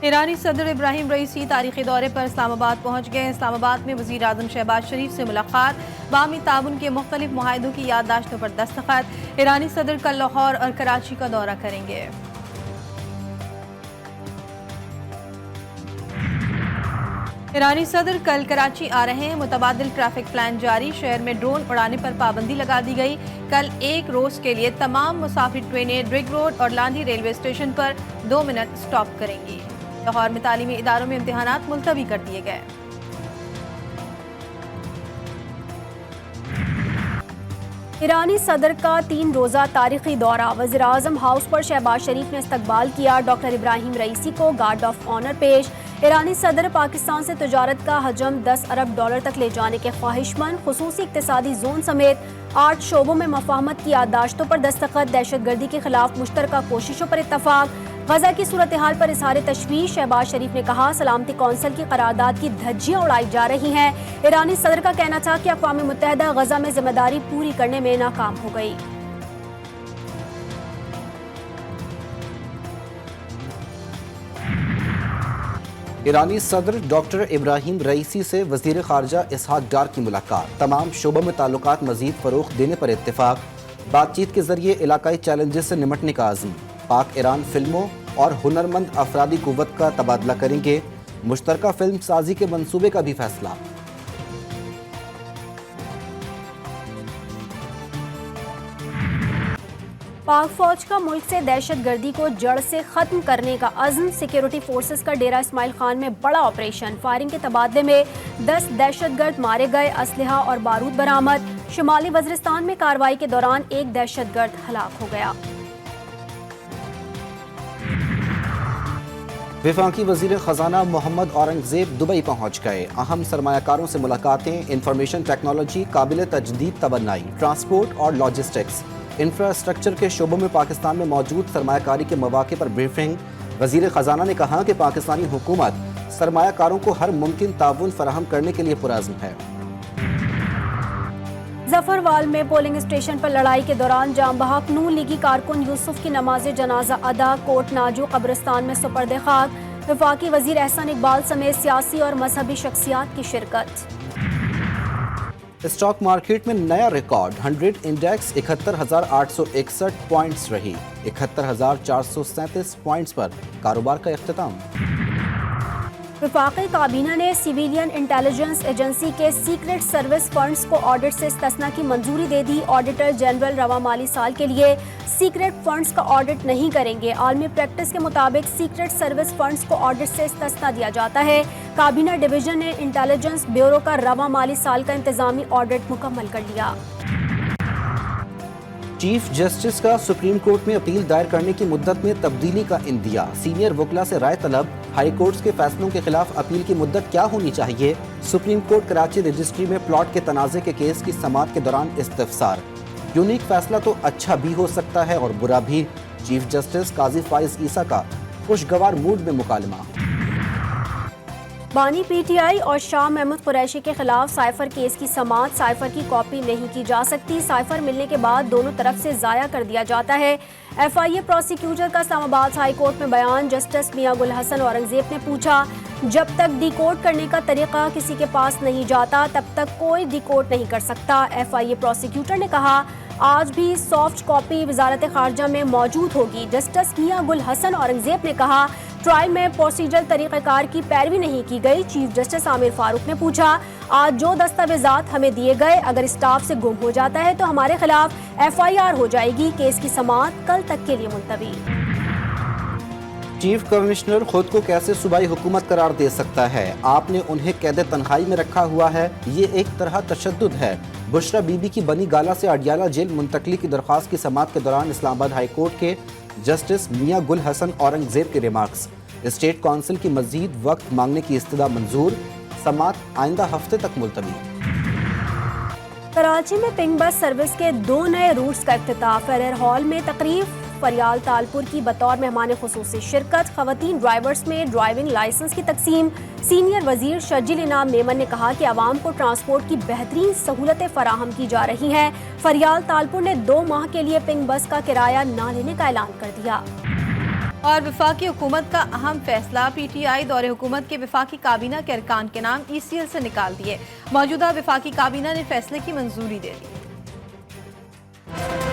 ایرانی صدر Ebrahim Raisi تاریخی دورے پر اسلام آباد پہنچ گئے۔ اسلام آباد میں وزیر اعظم شہباز شریف سے ملاقات، باہمی تعاون کے مختلف معاہدوں کی یادداشتوں پر دستخط۔ ایرانی صدر کل لاہور اور کراچی کا دورہ کریں گے۔ ایرانی صدر کل کراچی آ رہے ہیں۔ متبادل ٹریفک پلان جاری، شہر میں ڈرون اڑانے پر پابندی لگا دی گئی۔ کل ایک روز کے لیے تمام مسافر ٹرینیں ڈرگ روڈ اور لانڈی ریلوے اسٹیشن پر 2 منٹ سٹاپ کریں گی۔ لاہور میں تعلیمی اداروں میں امتحانات ملتوی کر دیے گئے۔ ایرانی صدر کا 3 روزہ تاریخی دورہ، وزیر اعظم ہاؤس پر شہباز شریف نے استقبال کیا۔ ڈاکٹر ابراہیم رئیسی کو گارڈ آف آنر پیش۔ ایرانی صدر پاکستان سے تجارت کا حجم $10 ارب تک لے جانے کے خواہش مند، خصوصی اقتصادی زون سمیت 8 شعبوں میں مفاہمت کی یادداشتوں پر دستخط۔ دہشت گردی کے خلاف مشترکہ کوششوں پر اتفاق۔ غزہ کی صورتحال پر اظہار تشویش، شہباز شریف نے کہا سلامتی کونسل کی قرارداد کی دھجیاں اڑائی جا رہی ہیں۔ ایرانی صدر کا کہنا تھا کہ اقوام متحدہ غزہ میں ذمہ داری پوری کرنے میں ناکام ہو گئی۔ ایرانی صدر ڈاکٹر ابراہیم رئیسی سے وزیر خارجہ اسحاق ڈار کی ملاقات، تمام شعبوں میں تعلقات مزید فروغ دینے پر اتفاق۔ بات چیت کے ذریعے علاقائی چیلنجز سے نمٹنے کا عزم۔ پاک ایران فلموں اور ہنرمند افرادی قوت کا تبادلہ کریں گے، مشترکہ فلم سازی کے منصوبے کا بھی فیصلہ۔ پاک فوج کا ملک سے دہشت گردی کو جڑ سے ختم کرنے کا عزم، سیکیورٹی فورسز کا ڈیرہ اسماعیل خان میں بڑا آپریشن، فائرنگ کے تبادلے میں 10 دہشت گرد مارے گئے، اسلحہ اور بارود برآمد۔ شمالی وزیرستان میں کارروائی کے دوران ایک دہشت گرد ہلاک ہو گیا۔ وفاقی وزیر خزانہ محمد اورنگزیب دبئی پہنچ گئے۔ اہم سرمایہ کاروں سے ملاقاتیں، انفارمیشن ٹیکنالوجی، قابل تجدید توانائی، ٹرانسپورٹ اور لاجسٹکس، انفراسٹرکچر کے شعبوں میں پاکستان میں موجود سرمایہ کاری کے مواقع پر بریفنگ۔ وزیر خزانہ نے کہا کہ پاکستانی حکومت سرمایہ کاروں کو ہر ممکن تعاون فراہم کرنے کے لیے پرعزم ہے۔ ظفروال میں پولنگ اسٹیشن پر لڑائی کے دوران جاں بحق نون لیگی کارکن یوسف کی نماز جنازہ ادا، کوٹ ناجو قبرستان میں سپرد خاک۔ وفاقی وزیر احسان اقبال سمیت سیاسی اور مذہبی شخصیات کی شرکت۔ اسٹاک مارکیٹ میں نیا ریکارڈ، 100 انڈیکس 71,861 پوائنٹس رہی، 71,437 پوائنٹس پر کاروبار کا اختتام۔ وفاقی کابینہ نے سویلین انٹیلیجنس ایجنسی کے سیکرٹ سروس فنڈز کو آڈٹ سے استثناء کی منظوری دے دی۔ آڈیٹر جنرل رواں مالی سال کے لیے سیکرٹ فنڈز کا آڈٹ نہیں کریں گے۔ عالمی پریکٹس کے مطابق سیکرٹ سروس فنڈز کو آڈٹ سے استثناء دیا جاتا ہے۔ کابینہ ڈویژن نے انٹیلیجنس بیورو کا رواں مالی سال کا انتظامی آڈٹ مکمل کر لیا۔ چیف جسٹس کا سپریم کورٹ میں اپیل دائر کرنے کی مدت میں تبدیلی کا اندیا، سینئر وکلا سے رائے طلب۔ ہائی کورٹس کے فیصلوں کے خلاف اپیل کی مدت کیا ہونی چاہیے؟ سپریم کورٹ کراچی رجسٹری میں پلاٹ کے تنازع کے کیس کی سماعت کے دوران استفسار۔ یونیک فیصلہ تو اچھا بھی ہو سکتا ہے اور برا بھی، چیف جسٹس قاضی فائز عیسیٰ کا خوشگوار موڈ میں مکالمہ۔ بانی پی ٹی آئی اور شاہ محمود قریشی کے خلاف سائفر کیس کی سماعت، سائفر کی کاپی نہیں کی جا سکتی، سائفر ملنے کے بعد دونوں طرف سے ضائع کر دیا جاتا ہے۔ ایف آئی اے پروسیکیوٹر کا اسلام آباد ہائی کورٹ میں بیان، جسٹس میاں گل حسن اورنگزیب نے پوچھا جب تک ڈی کوڈ کرنے کا طریقہ کسی کے پاس نہیں جاتا تب تک کوئی ڈی کوڈ نہیں کر سکتا۔ ایف آئی اے پروسیکیوٹر نے کہا آج بھی سافٹ کاپی وزارت خارجہ میں موجود ہوگی۔ جسٹس میاں گل حسن اورنگزیب نے کہا ٹرائل میں پروسیجر طریقہ کار کی پیروی نہیں کی گئی۔ چیف جسٹس عامر فاروق نے پوچھا آج جو دستاویزات ہمیں دیے گئے اگر اسٹاف سے گم ہو جاتا ہے تو ہمارے خلاف ایف آئی آر ہو جائے گی۔ کیس کی سماعت کل تک کے لیے ملتوی۔ چیف کمشنر خود کو کیسے صوبائی حکومت قرار دے سکتا ہے؟ آپ نے انہیں قید تنہائی میں رکھا ہوا ہے، یہ ایک طرح تشدد ہے۔ بشرا بی بی کی بنی گالا سے اڈیالہ جیل منتقلی کی درخواست کی سماعت کے دوران اسلام آباد ہائی کورٹ کے جسٹس میاں گل حسن اورنگزیب کے ریمارکس۔ اسٹیٹ کونسل کی مزید وقت مانگنے کی استدعا منظور، سماعت آئندہ ہفتے تک ملتوی۔ کراچی میں پنک بس سروس کے 2 نئے روٹس کا افتتاح، فیرر ہال میں تقریب، فریال تالپور کی بطور مہمان خصوصی شرکت، خواتین ڈرائیورز میں ڈرائیونگ لائسنس کی تقسیم۔ سینئر وزیر شرجیل انعام میمن نے کہا کہ عوام کو ٹرانسپورٹ کی بہترین سہولتیں فراہم کی جا رہی ہیں۔ فریال تالپور نے 2 ماہ کے لیے پنک بس کا کرایہ نہ لینے کا اعلان کر دیا۔ اور وفاقی حکومت کا اہم فیصلہ، پی ٹی آئی دور حکومت کے وفاقی کابینہ کے ارکان کے نام ای سی ایل سے نکال دیے، موجودہ وفاقی کابینہ نے فیصلے کی منظوری دے دی۔